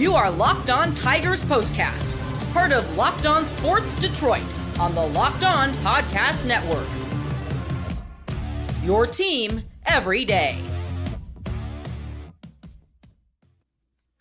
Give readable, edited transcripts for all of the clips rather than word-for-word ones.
You are Locked On Tigers Postcast, part of Locked On Sports Detroit on the Locked On Podcast Network. Your team every day.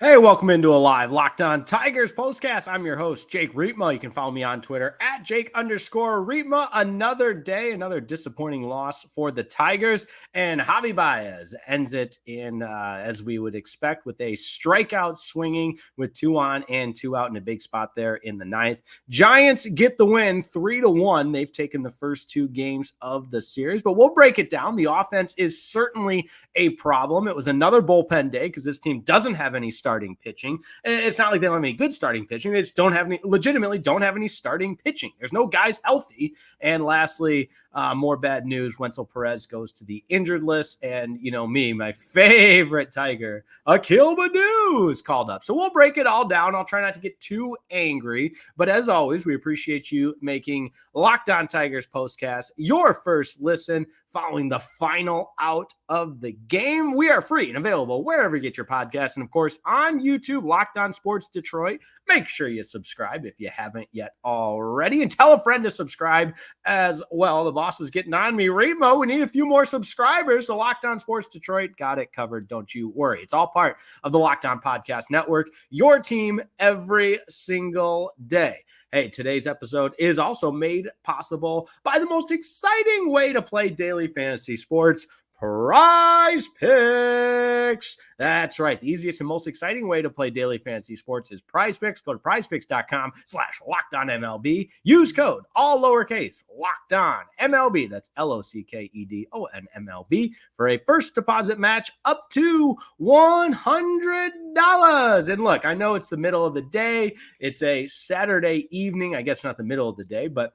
Hey, welcome into a live Locked On Tigers Postcast. I'm your host, Jake Riepma. You can follow me on Twitter at Jake_Riepma. Another day, another disappointing loss for the Tigers. And Javi Baez ends it in, as we would expect, with a strikeout swinging with 2 on and 2 out in a big spot there in the ninth. Giants get the win 3-1. They've taken the first 2 games of the series, but we'll break it down. The offense is certainly a problem. It was another bullpen day because this team doesn't have any starting pitching. And it's not like they don't have any good starting pitching. They just legitimately don't have any starting pitching. There's no guys healthy. And lastly, more bad news. Wenzel Perez goes to the injured list. And, you know me, my favorite Tiger, Akil Baddoo, is called up. So we'll break it all down. I'll try not to get too angry. But as always, we appreciate you making Locked On Tigers Postcast your first listen following the final out of the game. We are free and available wherever you get your podcasts. And of course, on YouTube, Locked On Sports Detroit. Make sure you subscribe if you haven't yet already. And tell a friend to subscribe as well. The boss is getting on me. Remo, we need a few more subscribers. So Locked On Sports Detroit got it covered. Don't you worry. It's all part of the Locked On Podcast Network. Your team every single day. Hey, today's episode is also made possible by the most exciting way to play daily fantasy sports, Prize Picks. That's right. The easiest and most exciting way to play daily fantasy sports is Prize Picks. Go to prizepicks.com/LockedOnMLB. Use code, all lowercase, Locked On MLB. That's LOCKEDONMLB for a first deposit match up to $100. And look, I know it's the middle of the day. It's a Saturday evening. I guess not the middle of the day, but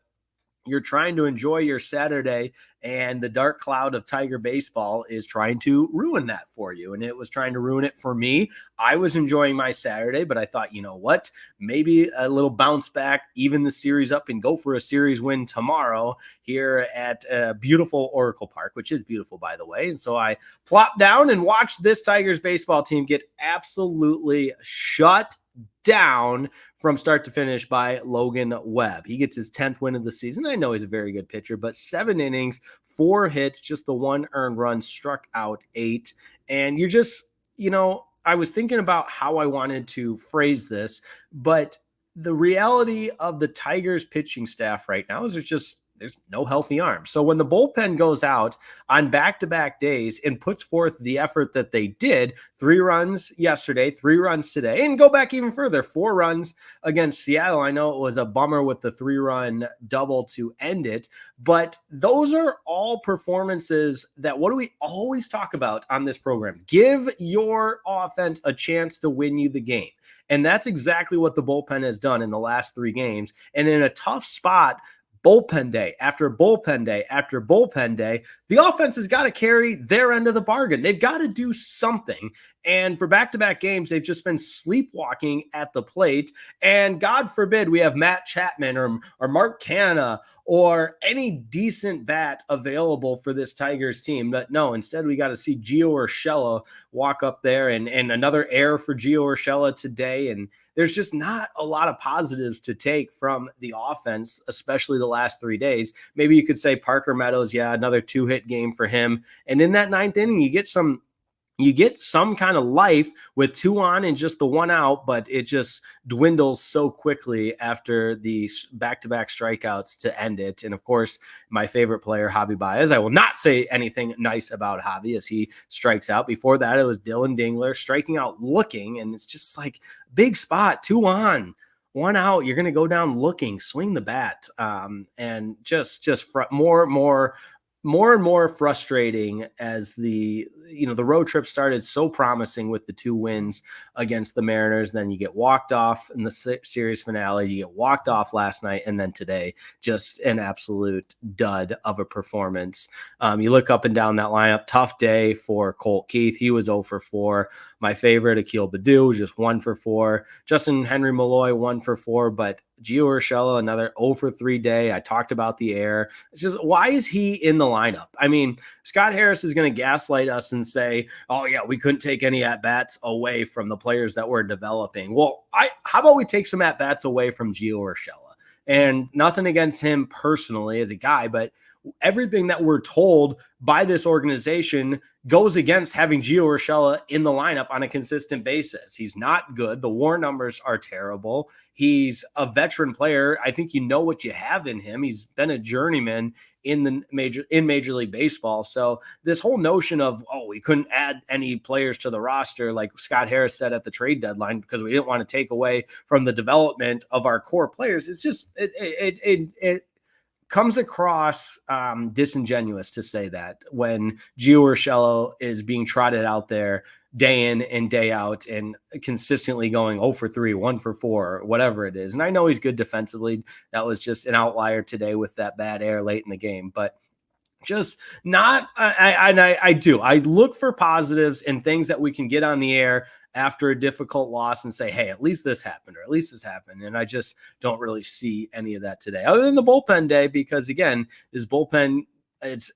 you're trying to enjoy your Saturday, and the dark cloud of Tiger baseball is trying to ruin that for you. And it was trying to ruin it for me. I was enjoying my Saturday, but I thought, you know what, maybe a little bounce back, even the series up, and go for a series win tomorrow here at beautiful Oracle Park, which is beautiful, by the way. And so I plopped down and watched this Tigers baseball team get absolutely shut down from start to finish by Logan Webb. He gets his 10th win of the season. I know he's a very good pitcher, but 7 innings, 4 hits, just the 1 earned run, struck out 8. And you're just, I was thinking about how I wanted to phrase this, but the reality of the Tigers pitching staff right now is there's no healthy arms. So when the bullpen goes out on back-to-back days and puts forth the effort that they did, 3 runs yesterday, 3 runs today, and go back even further, 4 runs against Seattle. I know it was a bummer with the 3-run double to end it, but those are all performances that, what do we always talk about on this program? Give your offense a chance to win you the game. And that's exactly what the bullpen has done in the last 3 games. And in a tough spot, bullpen day after bullpen day after bullpen day, the offense has got to carry their end of the bargain. They've got to do something. And for back-to-back games, they've just been sleepwalking at the plate. And God forbid we have Matt Chapman or Mark Canha or any decent bat available for this Tigers team. But no, instead we got to see Gio Urshela walk up there and another error for Gio Urshela today. And there's just not a lot of positives to take from the offense, especially the last 3 days. Maybe you could say Parker Meadows, another 2-hit game for him. And in that 9th inning, you get some kind of life with 2 on and just the 1 out, but it just dwindles so quickly after the back-to-back strikeouts to end it. And of course, my favorite player, Javi Baez. I will not say anything nice about Javi as he strikes out. Before that, it was Dillon Dingler striking out looking, and it's just like big spot, 2 on. 1 out, you're going to go down looking, swing the bat, and just more and more frustrating as the road trip started so promising with the 2 wins against the Mariners. Then you get walked off in the series finale. You get walked off last night. And then today, just an absolute dud of a performance. You look up and down that lineup, tough day for Colt Keith. He was 0 for 4. My favorite, Akil Baddoo, just 1 for 4. Justin Henry Malloy, 1 for 4. But Gio Urshela, another 0 for 3 day. I talked about the air. It's just, why is he in the lineup? I mean, Scott Harris is going to gaslight us and say, oh yeah, we couldn't take any at-bats away from the players that we're developing. Well, how about we take some at-bats away from Gio Urshela? And nothing against him personally as a guy, but everything that we're told by this organization goes against having Gio Urshela in the lineup on a consistent basis. He's not good. The WAR numbers are terrible. He's a veteran player. I think you know what you have in him. He's been a journeyman in Major League Baseball. So this whole notion of, oh, we couldn't add any players to the roster, like Scott Harris said at the trade deadline, because we didn't want to take away from the development of our core players. It's just, it comes across disingenuous to say that when Gio Urshela is being trotted out there day in and day out and consistently going 0 for 3, 1 for 4, whatever it is. And I know he's good defensively. That was just an outlier today with that bad air late in the game, but just not, I do. I look for positives and things that we can get on the air after a difficult loss and say, hey, at least this happened, or at least this happened. And I just don't really see any of that today, other than the bullpen day, because again, this bullpen, is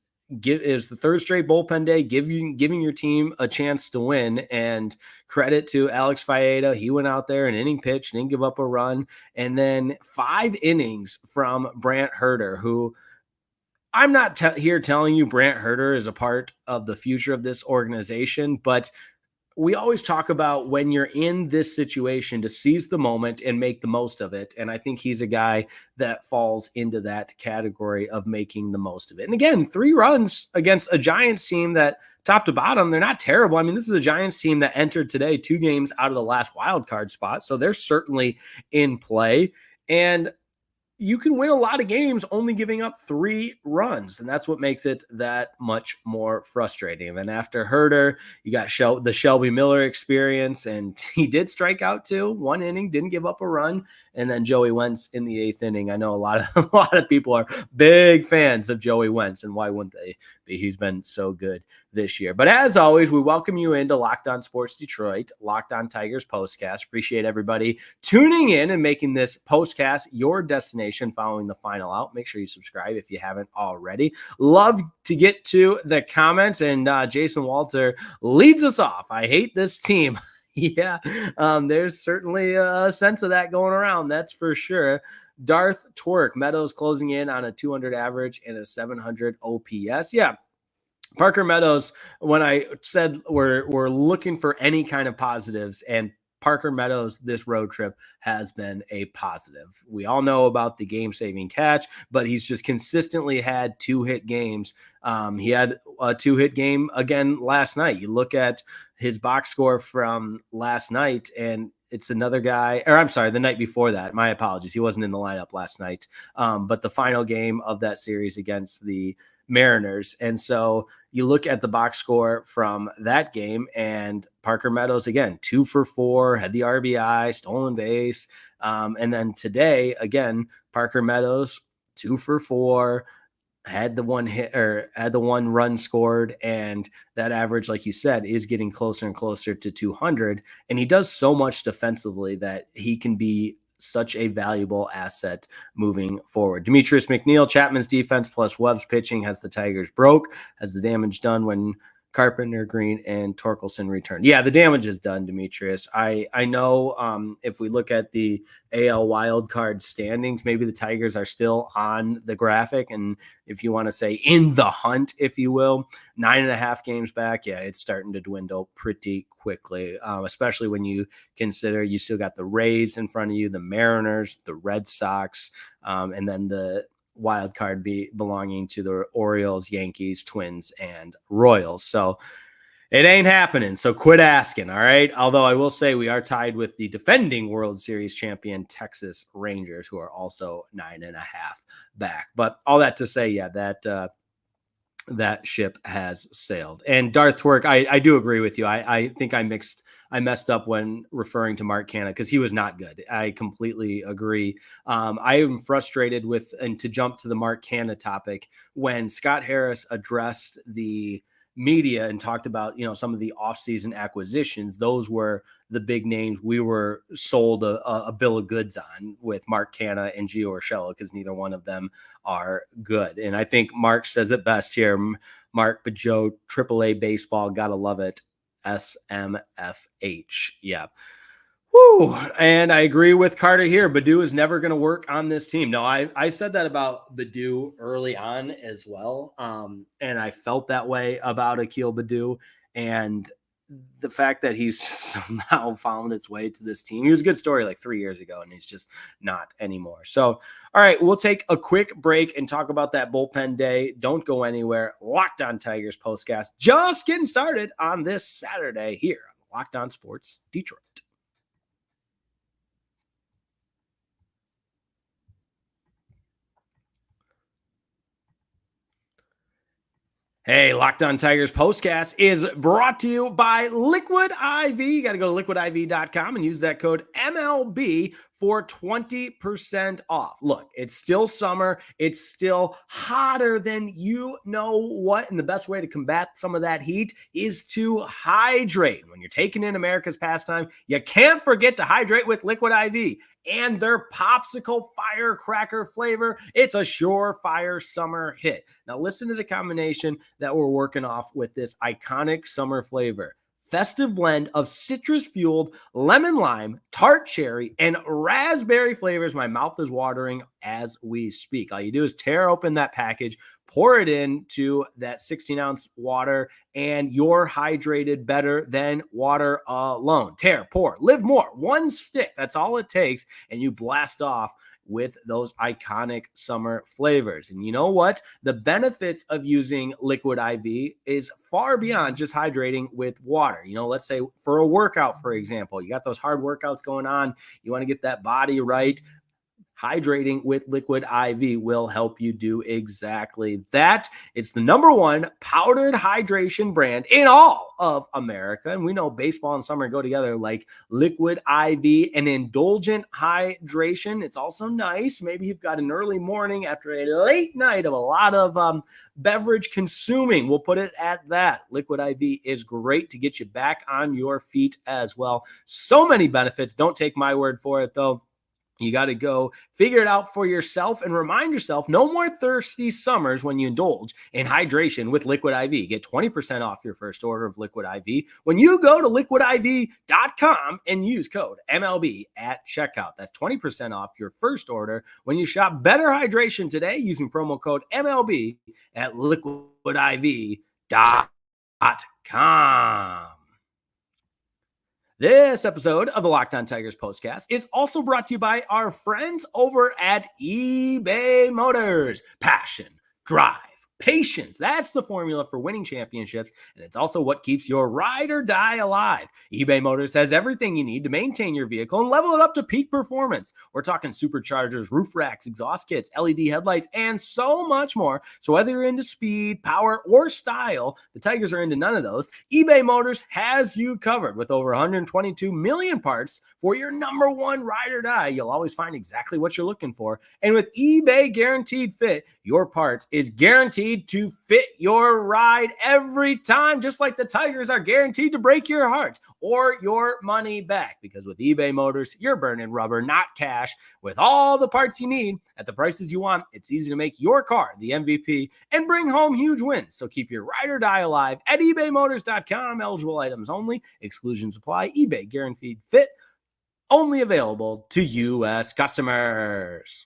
the third straight bullpen day, giving your team a chance to win. And credit to Alex Faedo. He went out there, an inning pitch, didn't give up a run. And then 5 innings from Brant Herter, who I'm not here telling you Brant Herter is a part of the future of this organization, but we always talk about when you're in this situation to seize the moment and make the most of it. And I think he's a guy that falls into that category of making the most of it. And again, 3 runs against a Giants team that top to bottom, they're not terrible. I mean, this is a Giants team that entered today 2 games out of the last wild card spot. So they're certainly in play. And you can win a lot of games only giving up 3 runs. And that's what makes it that much more frustrating. And then after Herter, you got the Shelby Miller experience, and he did strike out too. 1 inning, didn't give up a run. And then Joey Wentz in the 8th inning. I know a lot of people are big fans of Joey Wentz, and why wouldn't they be? He's been so good this year. But as always, we welcome you into Locked On Sports Detroit, Locked On Tigers Postcast. Appreciate everybody tuning in and making this postcast your destination following the final out. Make sure you subscribe if you haven't already. Love to get to the comments, and Jason Walter leads us off. I hate this team. Yeah, there's certainly a sense of that going around. That's for sure. Darth Twerk, Meadows closing in on a 200 average and a 700 OPS. Yeah. Parker Meadows, when I said we're looking for any kind of positives, and Parker Meadows, this road trip has been a positive. We all know about the game-saving catch, but he's just consistently had 2-hit games. He had a 2-hit game again last night. You look at his box score from last night, and it's another guy, or I'm sorry, the night before that. My apologies. He wasn't in the lineup last night. But the final game of that series against the Mariners. And so you look at the box score from that game, and Parker Meadows, again, 2 for 4, had the RBI, stolen base. And then today, again, Parker Meadows, 2 for 4, had the 1 hit, or had the 1 run scored. And that average, like you said, is getting closer and closer to 200. And he does so much defensively that he can be such a valuable asset moving forward. Demetrius McNeil, Chapman's defense plus Webb's pitching has the Tigers broke. Has the damage done when Carpenter, Green, and Torkelson returned? Yeah, the damage is done, Demetrius. I know if we look at the AL wildcard standings, maybe the Tigers are still on the graphic. And if you want to say in the hunt, if you will, 9.5 games back, yeah, it's starting to dwindle pretty quickly, especially when you consider you still got the Rays in front of you, the Mariners, the Red Sox, and then the wild card belonging to the Orioles, Yankees, Twins, and Royals. So it ain't happening. So quit asking. All right. Although I will say we are tied with the defending World Series champion Texas Rangers, who are also 9.5 back. But all that to say, yeah, that ship has sailed. And Darth Twerk, I do agree with you. I think I messed up when referring to Mark Canha, because he was not good. I completely agree. I am frustrated with, and to jump to the Mark Canha topic, when Scott Harris addressed the media and talked about, some of the offseason acquisitions, those were the big names we were sold a bill of goods on with Mark Canha and Gio Urshela, because neither one of them are good. And I think Mark says it best here. Mark Pajot, AAA baseball, gotta love it. SMFH. Yeah. Whew. And I agree with Carter here. Baddoo is never going to work on this team. No, I said that about Baddoo early on as well. And I felt that way about Akil Baddoo. And the fact that he's somehow found its way to this team. He was a good story like 3 years ago, and he's just not anymore. So, all right, we'll take a quick break and talk about that bullpen day. Don't go anywhere. Locked On Tigers postcast just getting started on this Saturday here on Locked On Sports Detroit. Hey, Locked On Tigers postcast is brought to you by Liquid IV. You got to go to liquidiv.com and use that code MLB for 20% off. Look, it's still summer. It's still hotter than you know what. And the best way to combat some of that heat is to hydrate. When you're taking in America's pastime, you can't forget to hydrate with Liquid IV and their popsicle firecracker flavor. It's a surefire summer hit. Now listen to the combination that we're working off with this iconic summer flavor. Festive blend of citrus-fueled lemon lime, tart cherry, and raspberry flavors. My mouth is watering as we speak. All you do is tear open that package, pour it into that 16-ounce water, and you're hydrated better than water alone. Tear, pour, live more. One stick, that's all it takes, and you blast off with those iconic summer flavors. And you know what? The benefits of using Liquid IV is far beyond just hydrating with water. Let's say for a workout, for example, you got those hard workouts going on. You want to get that body right. Hydrating with Liquid IV will help you do exactly that. It's the #1 powdered hydration brand in all of America. And we know baseball and summer go together like Liquid IV and indulgent hydration. It's also nice. Maybe you've got an early morning after a late night of a lot of beverage consuming. We'll put it at that. Liquid IV is great to get you back on your feet as well. So many benefits. Don't take my word for it, though. You got to go figure it out for yourself and remind yourself no more thirsty summers when you indulge in hydration with Liquid IV. Get 20% off your first order of Liquid IV when you go to liquidiv.com and use code MLB at checkout. That's 20% off your first order when you shop Better Hydration today using promo code MLB at liquidiv.com. This episode of the Locked On Tigers postcast is also brought to you by our friends over at eBay Motors. Passion, drive, patience. That's the formula for winning championships, and it's also what keeps your ride or die alive. eBay Motors has everything you need to maintain your vehicle and level it up to peak performance. We're talking superchargers, roof racks, exhaust kits, LED headlights, and so much more. So whether you're into speed, power, or style, the Tigers are into none of those. eBay Motors has you covered with over 122 million parts for your #1 ride or die. You'll always find exactly what you're looking for. And with eBay Guaranteed Fit, your parts is guaranteed to fit your ride every time, just like the Tigers are guaranteed to break your heart or your money back. Because with eBay Motors, you're burning rubber, not cash. With all the parts you need at the prices you want, it's easy to make your car the MVP and bring home huge wins. So keep your ride or die alive at ebaymotors.com. Eligible items only. Exclusions apply. eBay Guaranteed Fit, only available to U.S. customers.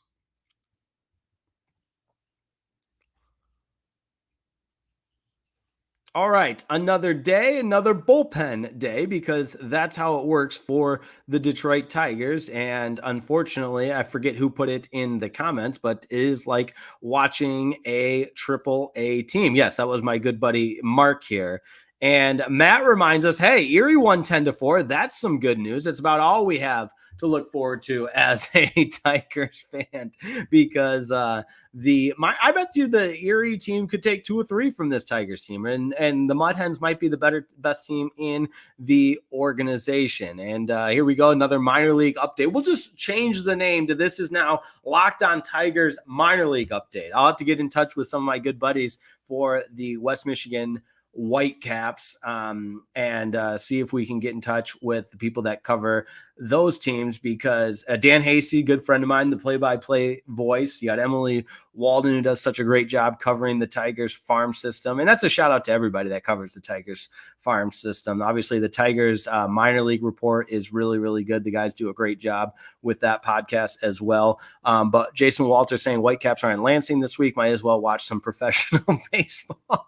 All right, another day, another bullpen day, because that's how it works for the Detroit Tigers. And unfortunately, I forget who put it in the comments, but it is like watching a AAA team. Yes, that was my good buddy Mark here. And Matt reminds us, hey, Erie won 10-4. That's some good news. It's about all we have to look forward to as a Tigers fan, because I bet you the Erie team could take 2 or 3 from this Tigers team, and the Mud Hens might be the best team in the organization. And here we go, another minor league update. We'll just change the name to this is now Locked On Tigers minor league update. I'll have to get in touch with some of my good buddies for the West Michigan Whitecaps, and see if we can get in touch with the people that cover those teams, because Dan Hasty, good friend of mine, the play-by-play voice. You got Emily Walden, who does such a great job covering the Tigers farm system. And that's a shout out to everybody that covers the Tigers farm system. Obviously, the Tigers minor league report is really, really good. The guys do a great job with that podcast as well. But Jason Walter saying Whitecaps are in Lansing this week. Might as well watch some professional baseball.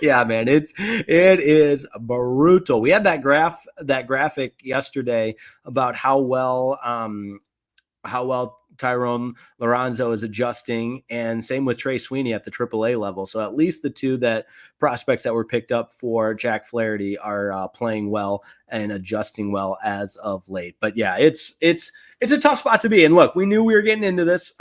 Yeah, man, it is brutal. We had that graphic yesterday about how well Tyrone Lorenzo is adjusting, and same with Trey Sweeney at the AAA level. So at least the two prospects that were picked up for Jack Flaherty are playing well and adjusting well as of late. But yeah, it's a tough spot to be. And look, we knew we were getting into this.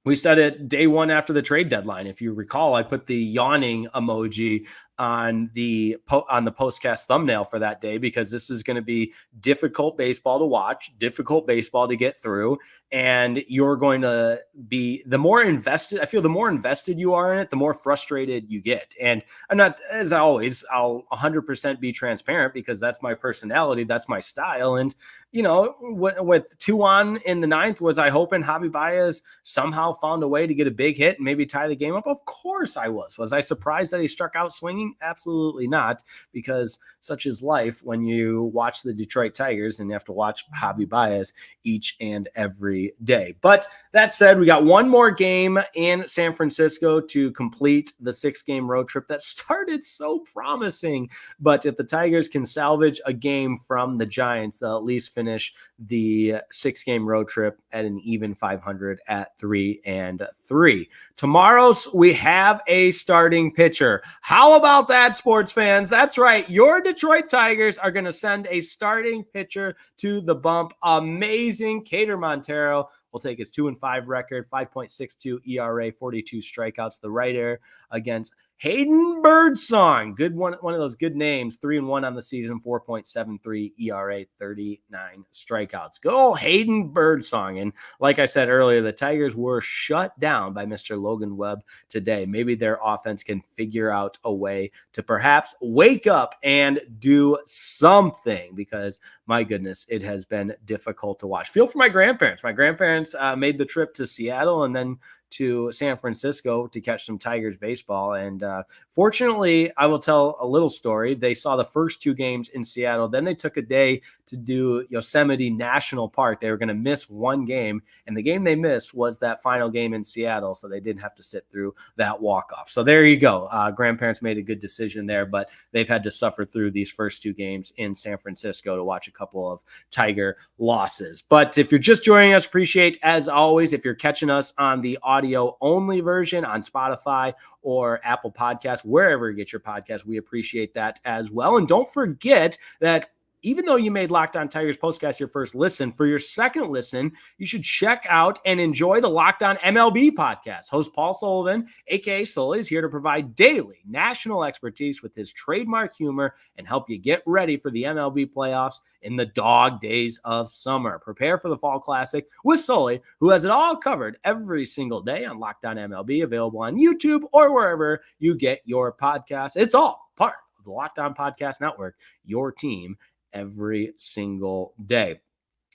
We said it day one after the trade deadline. If you recall, I put the yawning emoji on the postcast thumbnail for that day, because this is going to be difficult baseball to watch, difficult baseball to get through, and you're going to be the more invested. I feel the more invested you are in it, the more frustrated you get. And I'm not, as always, I'll 100% be transparent, because that's my personality, that's my style. And with 2 on in the 9th, was I hoping Javi Baez somehow found a way to get a big hit and maybe tie the game up? Of course I was. Was I surprised that he struck out swinging? Absolutely not, because such is life when you watch the Detroit Tigers and you have to watch Javi Baez each and every day. But that said, we got one more game in San Francisco to complete the 6-game road trip that started so promising. But if the Tigers can salvage a game from the Giants, they'll at least finish the 6-game road trip at an even 500 at 3-3. Tomorrow we have a starting pitcher. How about that, sports fans? That's right. Your Detroit Tigers are going to send a starting pitcher to the bump. Amazing. Cater Montero will take his 2-5 record, 5.62 ERA, 42 strikeouts. The writer against Hayden Birdsong. Good one of those good names. 3-1 on the season, 4.73 ERA, 39 strikeouts. Good old Hayden Birdsong. And like I said earlier, the Tigers were shut down by Mr. Logan Webb today. Maybe their offense can figure out a way to perhaps wake up and do something, because my goodness, it has been difficult to watch. Feel for my grandparents. My grandparents made the trip to Seattle and then to San Francisco to catch some Tigers baseball. And fortunately, I will tell a little story. They saw the first 2 games in Seattle. Then they took a day to do Yosemite National Park. They were going to miss 1 game, and the game they missed was that final game in Seattle, so they didn't have to sit through that walk-off. So there you go. Grandparents made a good decision there, but they've had to suffer through these first 2 games in San Francisco to watch a couple of Tiger losses. But if you're just joining us, appreciate, as always, if you're catching us on the audio only version on Spotify or Apple Podcasts, wherever you get your podcast, we appreciate that as well. And don't forget that even though you made Locked On Tigers Postcast your first listen, for your second listen, you should check out and enjoy the Locked On MLB podcast. Host Paul Sullivan, a.k.a. Sully, is here to provide daily national expertise with his trademark humor and help you get ready for the MLB playoffs in the dog days of summer. Prepare for the Fall Classic with Sully, who has it all covered every single day on Locked On MLB, available on YouTube or wherever you get your podcasts. It's all part of the Locked On Podcast Network, your team every single day.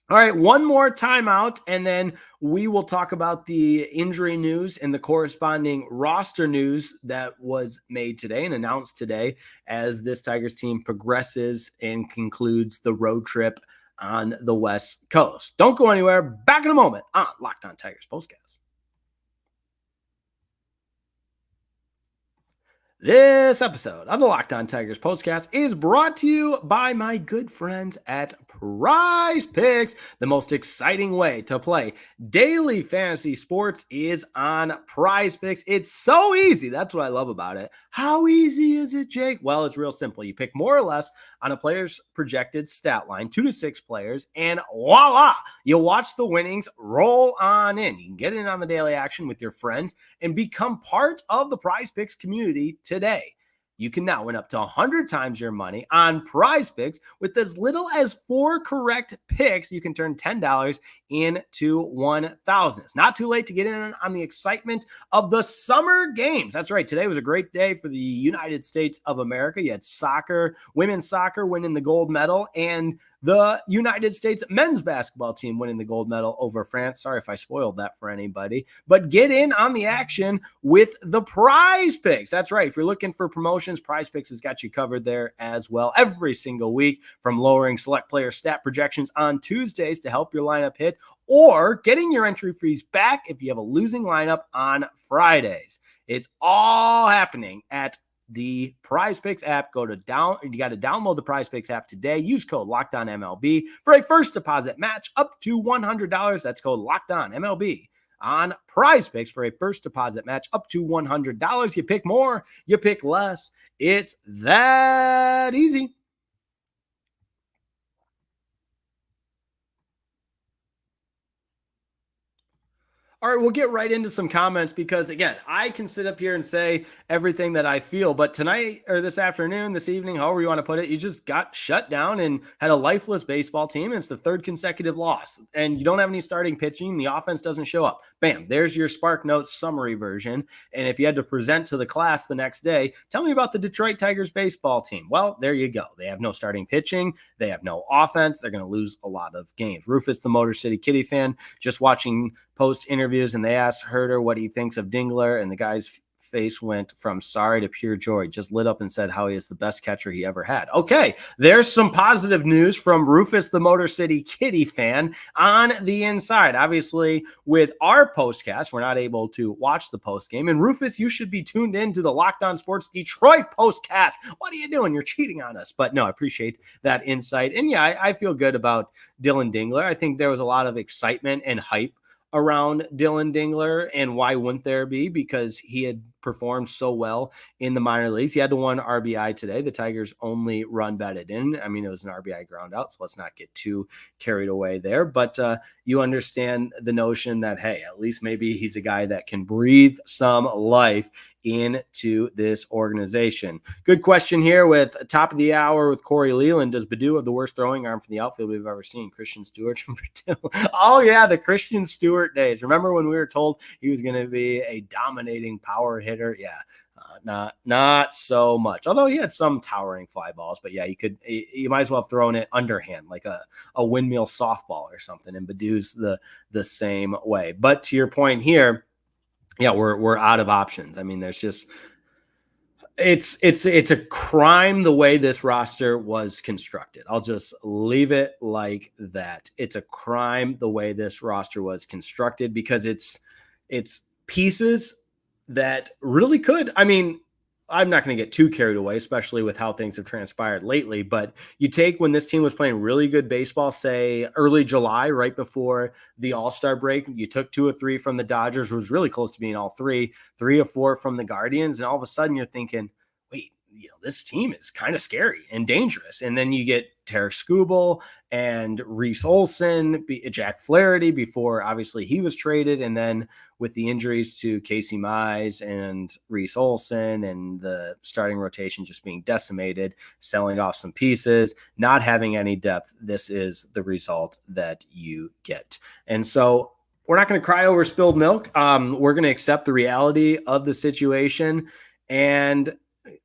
All right, one more timeout, and then we will talk about the injury news and the corresponding roster news that was made today and announced today as this Tigers team progresses and concludes the road trip on the West Coast. Don't go anywhere. Back in a moment on Locked On Tigers Postcast. This episode of the Locked On Tigers Postcast is brought to you by my good friends at Prize Picks. The most exciting way to play daily fantasy sports is on Prize Picks. It's so easy. That's what I love about it. How easy is it, Jake? Well, it's real simple. You pick more or less on a player's projected stat line, 2 to 6 players, and voila, you watch the winnings roll on in. You can get in on the daily action with your friends and become part of the Prize Picks community today. You can now win up to 100 times your money on Prize Picks with as little as 4 correct picks. You can turn $10 into 1,000. It's not too late to get in on the excitement of the summer games. That's right. Today was a great day for the United States of America. You had soccer, women's soccer winning the gold medal, and the United States men's basketball team winning the gold medal over France. Sorry if I spoiled that for anybody, but get in on the action with the Prize Picks. That's right. If you're looking for promotions, Prize Picks has got you covered there as well every single week, from lowering select player stat projections on Tuesdays to help your lineup hit, or getting your entry fees back if you have a losing lineup on Fridays. It's all happening at the Prize Picks app. You got to download the Prize Picks app today. Use code LOCKEDONMLB for a first deposit match up to $100. That's code LOCKEDONMLB on Prize Picks for a first deposit match up to $100. You pick more, you pick less. It's that easy. All right, we'll get right into some comments because, again, I can sit up here and say everything that I feel, but tonight or this afternoon, this evening, however you want to put it, you just got shut down and had a lifeless baseball team. And it's the third consecutive loss, and you don't have any starting pitching. The offense doesn't show up. Bam, there's your Spark Notes summary version. And if you had to present to the class the next day, tell me about the Detroit Tigers baseball team. Well, there you go. They have no starting pitching. They have no offense. They're going to lose a lot of games. Rufus, the Motor City Kitty fan, just watching post interviews, and they asked Herder what he thinks of Dingler, and the guy's face went from sorry to pure joy, just lit up and said how he is the best catcher he ever had. Okay, there's some positive news from Rufus, the Motor City Kitty fan, on the inside. Obviously, with our postcast, we're not able to watch the post game. And Rufus, you should be tuned in to the Locked On Sports Detroit postcast. What are you doing? You're cheating on us. But no, I appreciate that insight. And yeah, I feel good about Dillon Dingler. I think there was a lot of excitement and hype around Dillon Dingler, and why wouldn't there be? Because he had performed so well in the minor leagues. He had the one RBI today. The Tigers only run batted in. I mean, it was an RBI ground out, so let's not get too carried away there. But you understand the notion that, hey, at least maybe he's a guy that can breathe some life into this organization. Good question here with top of the hour with Corey Leland. Does Baду have the worst throwing arm from the outfield we've ever seen? Christian Stewart. Oh, yeah, the Christian Stewart days. Remember when we were told he was going to be a dominating power hitter? Yeah, not so much. Although he had some towering fly balls, but yeah, you might as well have thrown it underhand, like a windmill softball or something. And Badu's the same way. But to your point here, yeah, we're out of options. I mean, there's just it's a crime the way this roster was constructed. I'll just leave it like that. It's a crime the way this roster was constructed because it's pieces that really could. I mean, I'm not going to get too carried away, especially with how things have transpired lately. But you take when this team was playing really good baseball, say early July, right before the All-Star break, you took 2 or 3 from the Dodgers, was really close to being all 3 or 4 from the Guardians. And all of a sudden you're thinking, wait, this team is kind of scary and dangerous. And then you get Tarek Skubal and Reese Olson, Jack Flaherty before obviously he was traded. And then with the injuries to Casey Mize and Reese Olson and the starting rotation just being decimated, selling off some pieces, not having any depth, this is the result that you get. And so we're not going to cry over spilled milk. We're going to accept the reality of the situation. And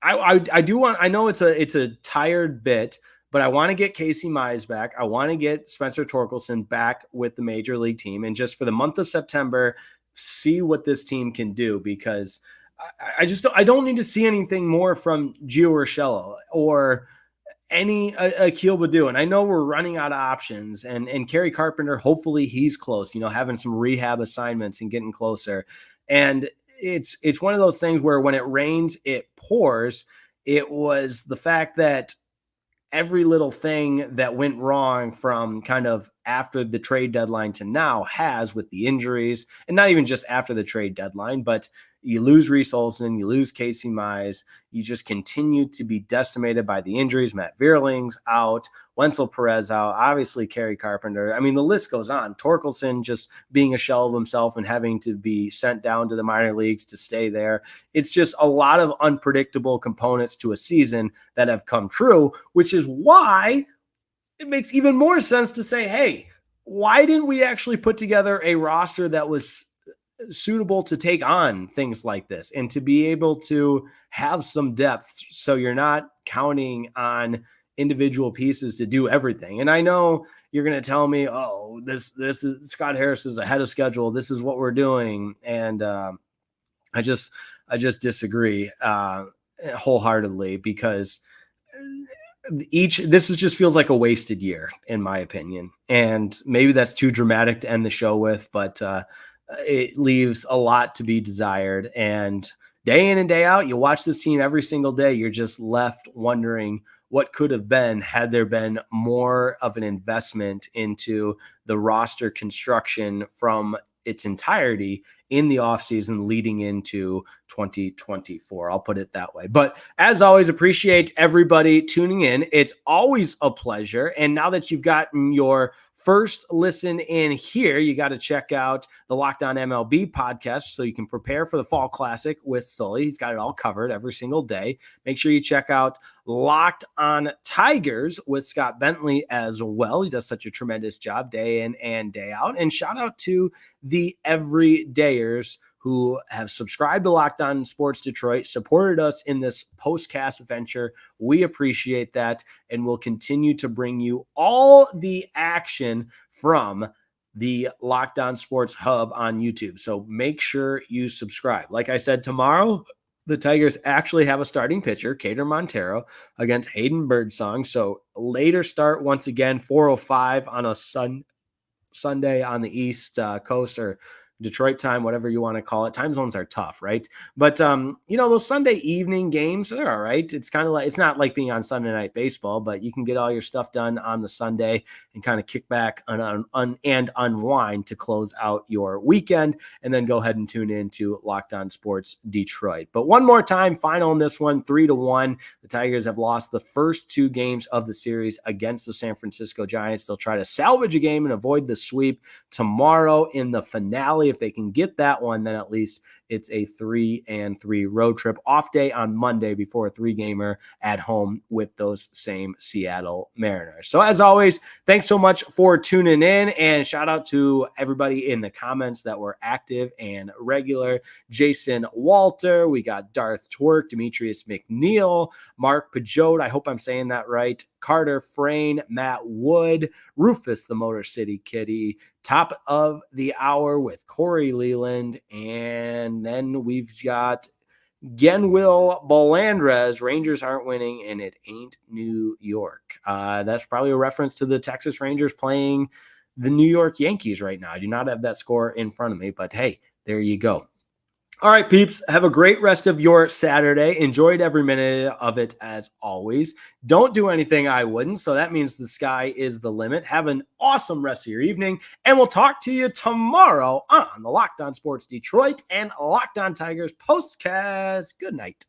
I do want, I know it's a tired bit, but I want to get Casey Mize back. I want to get Spencer Torkelson back with the major league team. And just for the month of September, see what this team can do, because I don't need to see anything more from Gio Urshela or any Akil Baddoo. And I know we're running out of options, and Kerry Carpenter, hopefully he's close, having some rehab assignments and getting closer. And it's one of those things where when it rains, it pours. It was the fact that every little thing that went wrong from kind of after the trade deadline to now has, with the injuries, and not even just after the trade deadline, but you lose Reese Olson, you lose Casey Mize, you just continue to be decimated by the injuries. Matt Vierling's out, Wenzel Perez out, obviously Kerry Carpenter. I mean, the list goes on. Torkelson just being a shell of himself and having to be sent down to the minor leagues to stay there. It's just a lot of unpredictable components to a season that have come true, which is why it makes even more sense to say, hey, why didn't we actually put together a roster that was suitable to take on things like this and to be able to have some depth, so you're not counting on individual pieces to do everything. And I know you're going to tell me, oh, this is Scott Harris is ahead of schedule, this is what we're doing. And I just disagree wholeheartedly, because this just feels like a wasted year, in my opinion. And maybe that's too dramatic to end the show with, but it leaves a lot to be desired. And day in and day out, you watch this team every single day. You're just left wondering what could have been had there been more of an investment into the roster construction from its entirety in the offseason leading into 2024. I'll put it that way. But as always, appreciate everybody tuning in. It's always a pleasure. And now that you've gotten your first listen in here, you got to check out the Locked On MLB podcast so you can prepare for the Fall Classic with Sully. He's got it all covered every single day. Make sure you check out Locked On Tigers with Scott Bentley as well. He does such a tremendous job day in and day out. And shout out to the everydayers who have subscribed to Locked On Sports Detroit, supported us in this postcast venture. We appreciate that, and we'll continue to bring you all the action from the Locked On Sports Hub on YouTube. So make sure you subscribe. Like I said, tomorrow, the Tigers actually have a starting pitcher, Cater Montero, against Hayden Birdsong. So later start once again, 4:05 on a Sunday on the East Coast, or Detroit time, whatever you want to call it. Time zones are tough, right? But, those Sunday evening games, they're all right. It's kind of like, it's not like being on Sunday Night Baseball, but you can get all your stuff done on the Sunday and kind of kick back and unwind to close out your weekend, and then go ahead and tune in to Locked On Sports Detroit. But one more time, final in this one, 3-1. The Tigers have lost the first two games of the series against the San Francisco Giants. They'll try to salvage a game and avoid the sweep tomorrow in the finale. If they can get that one, then at least it's a 3-3 road trip. Off day on Monday before a 3-gamer at home with those same Seattle Mariners. So as always, thanks so much for tuning in, and shout out to everybody in the comments that were active and regular. Jason Walter, we got Darth Twerk, Demetrius McNeil, Mark Pajot, I hope I'm saying that right, Carter Frayne, Matt Wood, Rufus the Motor City Kitty, top of the hour with Corey Leland, and then we've got Genwil Bolandres. Rangers aren't winning, and it ain't New York. That's probably a reference to the Texas Rangers playing the New York Yankees right now. I do not have that score in front of me, but hey, there you go. All right, peeps, have a great rest of your Saturday. Enjoyed every minute of it as always. Don't do anything I wouldn't, so that means the sky is the limit. Have an awesome rest of your evening, and we'll talk to you tomorrow on the Locked On Sports Detroit and Locked On Tigers postcast. Good night.